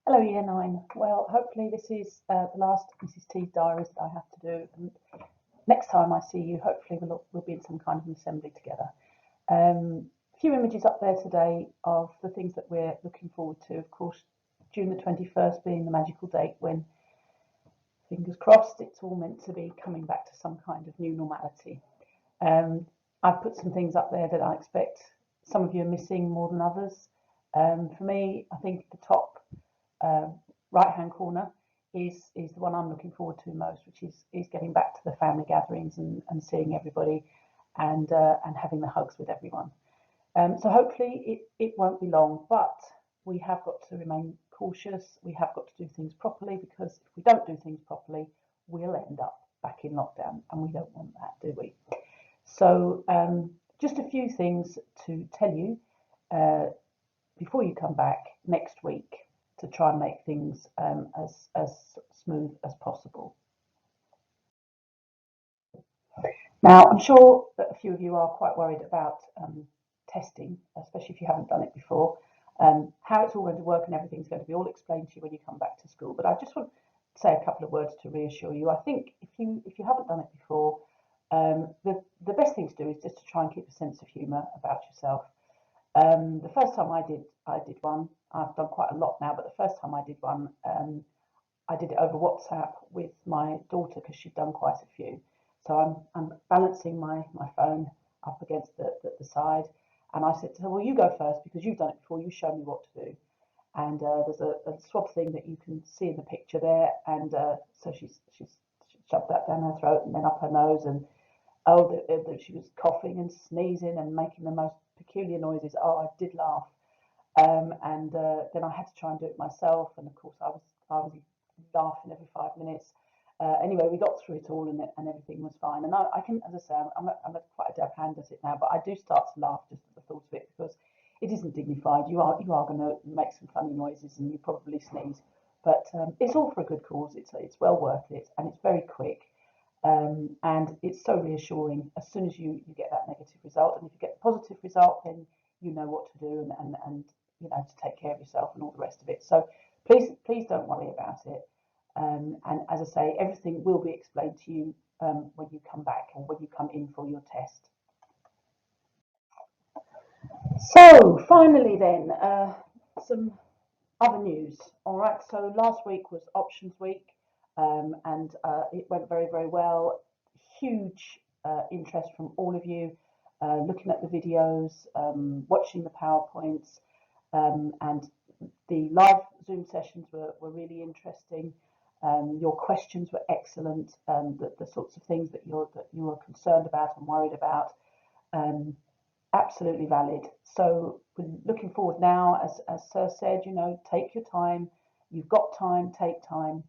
Hello, Year 9. Well, hopefully this is the last Mrs. T's diaries that I have to do. And next time I see you, hopefully we'll be in some kind of an assembly together. A few images up there today of the things that we're looking forward to. Of course, June the 21st being the magical date when, fingers crossed, it's all meant to be coming back to some kind of new normality. I've put some things up there that I expect some of you are missing more than others. For me, I think the top right-hand corner is the one I'm looking forward to most, which is getting back to the family gatherings and seeing everybody and having the hugs with everyone. So hopefully it won't be long, but we have got to remain cautious. We have got to do things properly, because if we don't do things properly, we'll end up back in lockdown, and we don't want that, do we? So just a few things to tell you before you come back next week, to try and make things as smooth as possible. Now, I'm sure that a few of you are quite worried about testing, especially if you haven't done it before, how it's all going to work, and everything's going to be all explained to you when you come back to school. But I just want to say a couple of words to reassure you. I think if you haven't done it before, the best thing to do is just to try and keep a sense of humour about yourself. The first time I did one, I've done quite a lot now, but the first time I did one, I did it over WhatsApp with my daughter, because she'd done quite a few. So I'm balancing my phone up against the side, and I said to her, well, you go first because you've done it before, you show me what to do. And there's a swab thing that you can see in the picture there, and so she's shoved that down her throat and then up her nose, and she was coughing and sneezing and making the most peculiar noises. Oh, I did laugh. And then I had to try and do it myself, and of course I was laughing every 5 minutes. Anyway, we got through it all, and everything was fine. And I can, as I say, I'm quite a dab hand at it now, but I do start to laugh just at the thought of it, because it isn't dignified. You are going to make some funny noises, and you probably sneeze, but it's all for a good cause. It's well worth it, and it's very quick. And it's so reassuring as soon as you get that negative result. And if you get the positive result, then you know what to do, and you know, to take care of yourself and all the rest of it. So please don't worry about it. And as I say, everything will be explained to you when you come back, or when you come in for your test. So finally then, some other news. All right, so last week was options week, and it went very, very well. Huge interest from all of you, looking at the videos, watching the PowerPoints, and the live Zoom sessions were really interesting. Your questions were excellent. The sorts of things that you are concerned about and worried about, absolutely valid. So we're looking forward now, as Sir said, you know, take your time. You've got time, take time.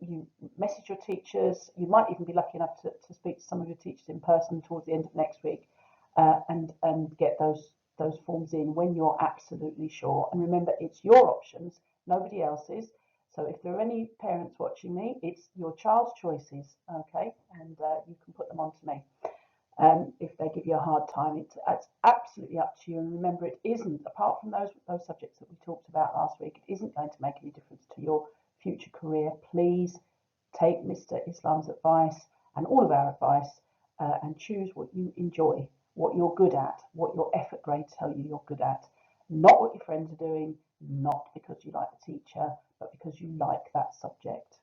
You message your teachers. You might even be lucky enough to speak to some of your teachers in person towards the end of next week, and get those forms in when you're absolutely sure. And remember, it's your options, nobody else's. So if there are any parents watching me, it's your child's choices, okay? And you can put them on to me. If they give you a hard time, it's absolutely up to you. And remember, it isn't, apart from those subjects that we talked about last week, it isn't going to make any difference to your future career. Please take Mr. Islam's advice and all of our advice, and choose what you enjoy, what you're good at, what your effort grades tell you you're good at. Not what your friends are doing, not because you like the teacher, but because you like that subject.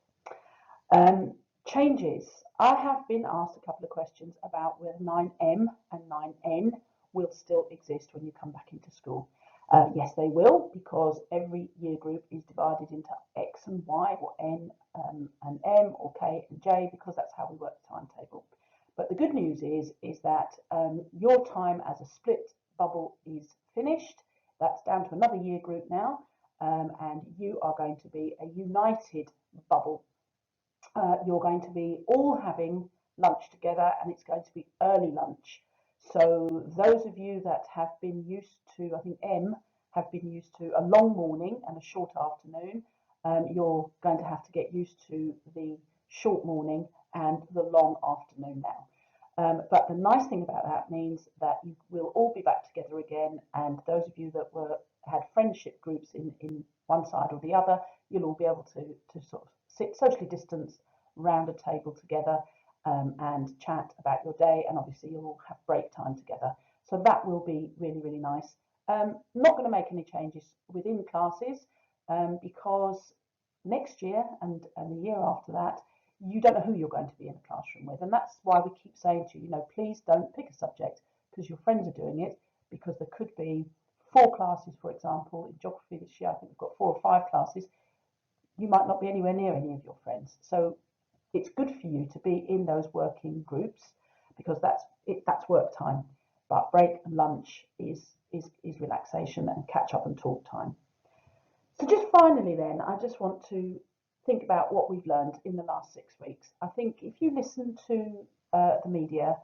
Changes. I have been asked a couple of questions about whether 9M and 9N will still exist when you come back into school. Yes, they will, because every year group is divided into X and Y, or N and M, or K and J, because that's how we work the timetable. But the good news is that your time as a split bubble is finished. That's down to another year group now, and you are going to be a united bubble. You're going to be all having lunch together, and it's going to be early lunch. So those of you that have been used to, I think M have been used to a long morning and a short afternoon, you're going to have to get used to the short morning and the long afternoon now. But the nice thing about that means that you will all be back together again, and those of you that were had friendship groups in one side or the other, you'll all be able to sort of sit socially distanced round a table together and chat about your day, and obviously you'll all have break time together. So that will be really, really nice. Not going to make any changes within classes because next year and the year after that, you don't know who you're going to be in a classroom with. And that's why we keep saying to you, please don't pick a subject because your friends are doing it, because there could be 4 classes, for example. In geography this year, I think we've got 4 or 5 classes. You might not be anywhere near any of your friends. So it's good for you to be in those working groups because that's work time. But break and lunch is relaxation and catch up and talk time. So just finally then, I just want to think about what we've learned in the last 6 weeks. I think if you listen to the media,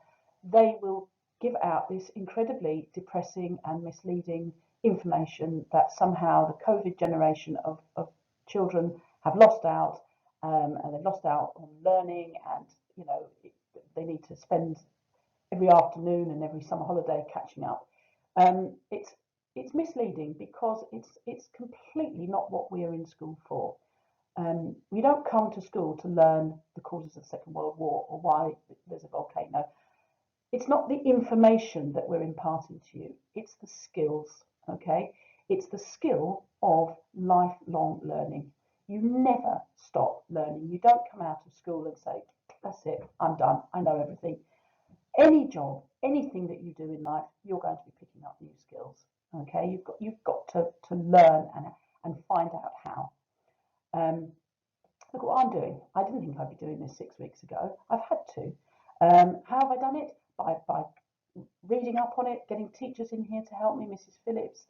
they will give out this incredibly depressing and misleading information that somehow the COVID generation of children have lost out, and they've lost out on learning, and they need to spend every afternoon and every summer holiday catching up. It's misleading because it's completely not what we are in school for. We don't come to school to learn the causes of the Second World War or why there's a volcano. It's not the information that we're imparting to you, it's the skills, okay? It's the skill of lifelong learning. You never stop learning. You don't come out of school and say, that's it, I'm done, I know everything. Any job, anything that you do in life, you're going to be picking up new skills, okay? You've got to learn and find out how. Look what I'm doing. I didn't think I'd be doing this 6 weeks ago. I've had to. How have I done it? By reading up on it, getting teachers in here to help me, Mrs. Phillips,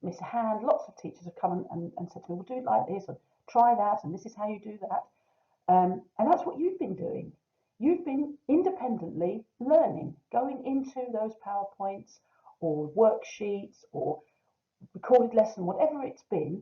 Miss Hand, lots of teachers have come and said to me, we'll do it like this, or try that, and this is how you do that. And that's what you've been doing. You've been independently learning, going into those PowerPoints or worksheets or recorded lesson, whatever it's been.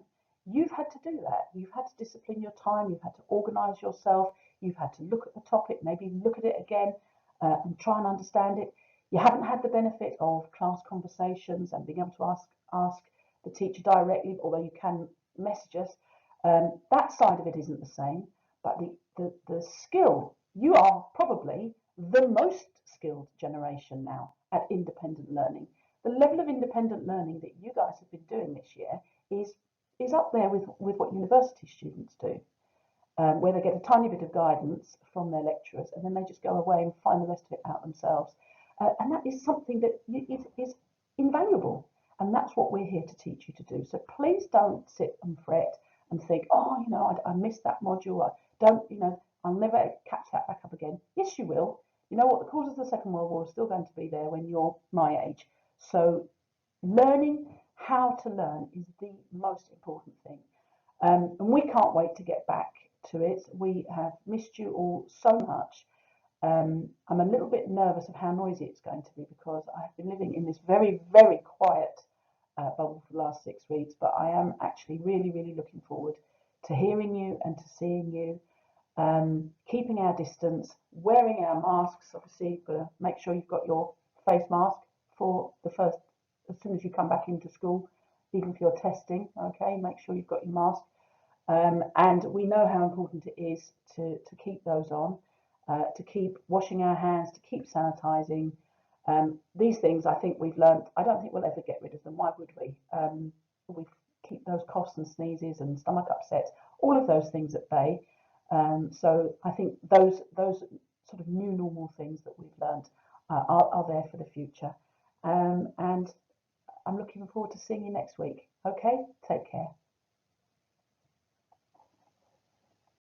You've had to do that. You've had to discipline your time. You've had to organise yourself. You've had to look at the topic, maybe look at it again and try and understand it. You haven't had the benefit of class conversations and being able to ask the teacher directly, although you can message us. That side of it isn't the same, but the skill, you are probably the most skilled generation now at independent learning. The level of independent learning that you guys have been doing this year is up there with what university students do, where they get a tiny bit of guidance from their lecturers and then they just go away and find the rest of it out themselves. And that is something that is invaluable. And that's what we're here to teach you to do. So please don't sit and fret and think, oh, I missed that module. I'll never catch that back up again. Yes, you will. You know what? The causes of the Second World War are still going to be there when you're my age. So learning how to learn is the most important thing. And we can't wait to get back to it. We have missed you all so much. I'm a little bit nervous of how noisy it's going to be because I've been living in this very, very quiet bubble for the last 6 weeks, but I am actually really, really looking forward to hearing you and to seeing you, keeping our distance, wearing our masks. Obviously, you've got to make sure you've got your face mask for the first, as soon as you come back into school, even if you're testing, okay, make sure you've got your mask. And we know how important it is to keep those on. To keep washing our hands, to keep sanitising. These things I think we've learned. I don't think we'll ever get rid of them. Why would we? We keep those coughs and sneezes and stomach upsets, all of those things at bay. So I think those sort of new normal things that we've learned are there for the future. And I'm looking forward to seeing you next week. Okay, take care.